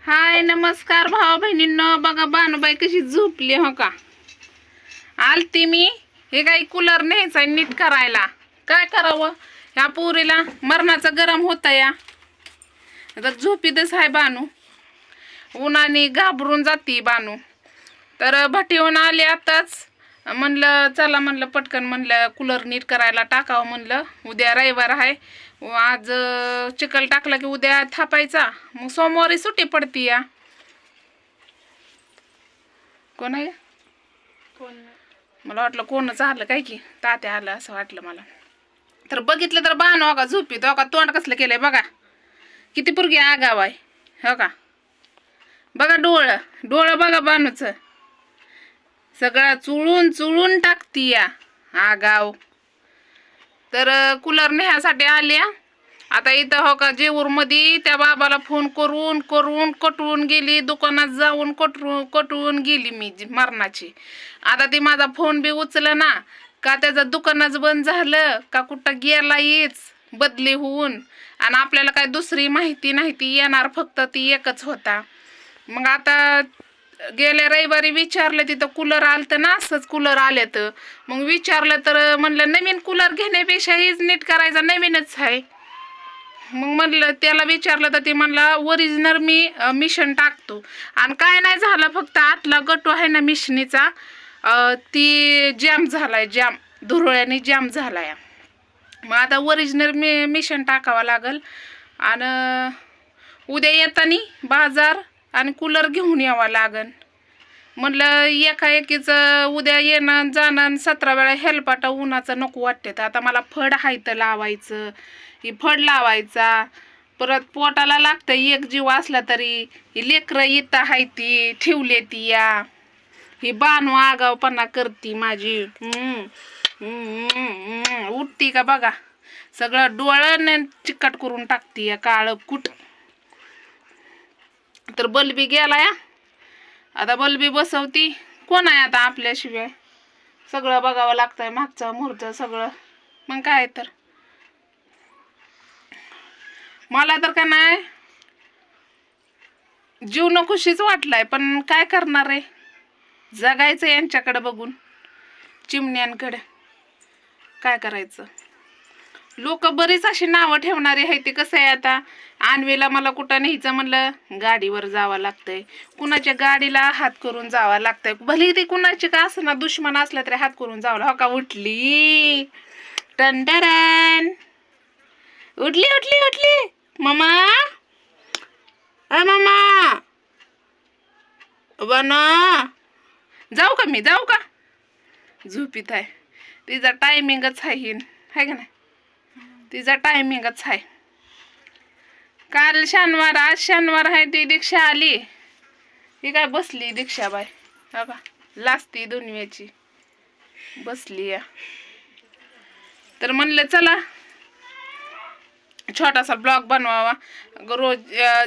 हाय नमस्कार भावा बहिणींनो. बघा बानुबाई कशी झोपली हो का. आलती मी हे काही कूलर न्यायचा नीट करायला. काय करावं ह्या पोरीला मरणाचं गरम होतं या. आता झोपीतच आहे बानू. उन्हाने घाबरून जाती बानू. तर भटीहून आले आताच. म्हणलं चला म्हणलं पटकन म्हणलं कूलर नीट करायला टाकावं म्हणलं. उद्या रविवार आहे. आज चिखल टाकला की उद्या थापायचा. मग सोमवारी सुट्टी पडती या. कोण आहे मला वाटलं कोणच आलं काय की तात्या आलं असं वाटलं मला. तर बघितलं तर बाण हो का झोपीत हो का. तोंड कसलं केलंय बघा. किती पुरगी आगाव आहे हो का. बघा डोळं बघा बाणूच सगळं चुळून चुळून टाकती या आगाव. तर कूलर नेण्यासाठी आल्या. आता इथं हो का जेऊरमध्ये त्या बाबाला फोन करून करून कटवून गेली. दुकानात जाऊन कटवून गेली मी मरणाची. आता ती माझा फोन बी उचलं ना का त्याचं दुकानच बंद झालं का कुठं गेला येच बदली होऊन. आणि आपल्याला काय दुसरी माहिती नाही ती येणार फक्त ती एकच होता. मग आता गेल्या रविवारी विचारलं तिथं कूलर आलतं ना असंच कूलर आले तर मग विचारलं तर म्हणलं नवीन कूलर घेण्यापेक्षा हीच नीट करायचा नवीनच आहे. मग म्हणलं त्याला विचारलं तर ते म्हणला ओरिजिनल मी मिशन टाकतो. आणि काय नाही झालं फक्त आतला गटू आहे ना मिशनीचा ती जॅम झालाय. जॅम धुरळ्याने जॅम झालाय. मग आता ओरिजिनल मिशन टाकावं लागल. आणि उद्या येतानी बाजार आणि कूलर घेऊन यावं लागन. म्हणलं एकाएकीचं उद्या येणं जाणं 17 वेळा हेलपाटा उन्हाचं नको वाटते. तर आता मला फड हायतं लावायचं. ही फड लावायचा. परत पोटाला लागतं एक जीव असला तरी ही लेकरं इथं हाय ती ठेवले ती या. ही बानू आगावपणा करती माझी. उठती का बघा. सगळं डोळं चिकट करून टाकती या काळं कुट. तर बल्बी गेला या. आता बल्बी बसवती. कोण आहे आता आपल्याशिवाय. सगळं बघावं लागतंय मागचं मुहूर्त सगळं. मग काय तर मला तर का नाही जीव नकोशीच वाटलाय. पण काय करणार आहे. जगायचं यांच्याकडे बघून चिमण्यांकडे. काय करायचं. लोक बरीच अशी नावं ठेवणारी आहे. ते कसं आहे आता आणवेला मला कुठं न्यायचं म्हणलं गाडीवर जावं लागतंय. कुणाच्या गाडीला हात करून जावं लागतंय. भले ते कुणाची का असं ना दुश्मन असला तरी हात करून जावं. हो का उठली टंडरन उठली उठली उठली मामा. मामा बना जाऊ का मी जाऊ का. झोपीत आहे. तिचा टायमिंगच आहे का नाही. तिचा टायमिंगच आहे. काल शनिवार आज शनिवार आहे. ती दीक्षा आली. ही काय बसली दीक्षाबाई हो का लाजती दुनियाची बसली या. तर म्हणलं चला छोटासा ब्लॉग बनवावा. रोज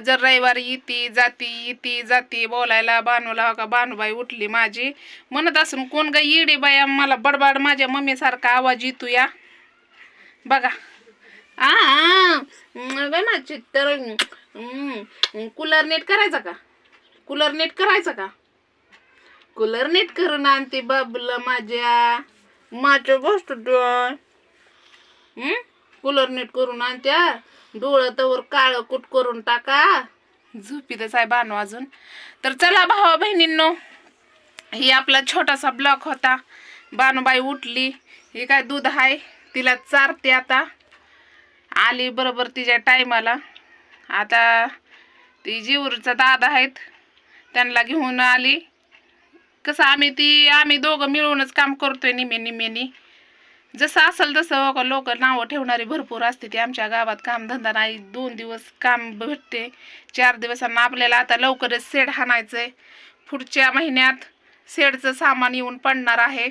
जर रविवारी येती जाती बोलायला बानूला हो का. बानूबाई उठली माझी. म्हणत असून कोण गा येडी बाया मला बडबड माझ्या मम्मीसारखा आवाज येतो या. बघा माझी तर कूलर नीट करायचा का. कूलर नीट करायचा का. कूलर नीट करून आणते बाबूला माझ्या गोष्ट कूलर नीट करून आणत्या. डोळं तवर काळं कुट करून टाका. झोपीतच आहे बानू अजून. तर चला भावा बहिणींनो ही आपला छोटासा ब्लॉग होता. बानूबाई उठली. ही काय दूध आहे तिला चारते आता. आली बरोबर तिच्या टायमाला. आता ती जीवरचा दादा आहेत त्यांना घेऊन आली. कसं आम्ही दोघं मिळूनच काम करतोय निम्यानी. जसं असेल तसं लोक नावं ठेवणारी भरपूर असते. ती आमच्या गावात कामधंदा नाही. 2 दिवस काम भेटते. 4 दिवसांना आपल्याला आता लवकरच शेड हाणायचंय. पुढच्या महिन्यात शेडचं सामान येऊन पडणार आहे.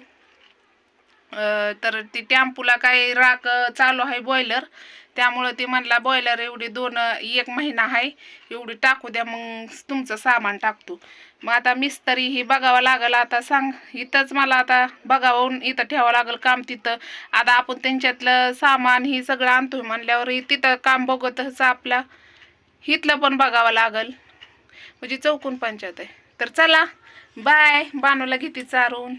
तर ती टॅम्पूला काय राख चालू आहे बॉयलर. त्यामुळं ती म्हणला बॉयलर एवढी 1 महिना आहे एवढी टाकू द्या मग तुमचं सामान टाकतो. मग आता मिस्त्री ही बघावं लागल. आता सांग इथंच मला आता बघावून इथं ठेवावं लागल काम तिथं. आता आपण त्यांच्यातलं सामान ही सगळं आणतोय म्हणल्यावर तिथं काम बघतच आपला इथलं पण बघावं लागल. म्हणजे चौकून पंचायत आहे. तर चला बाय, बानूला घेते चारून.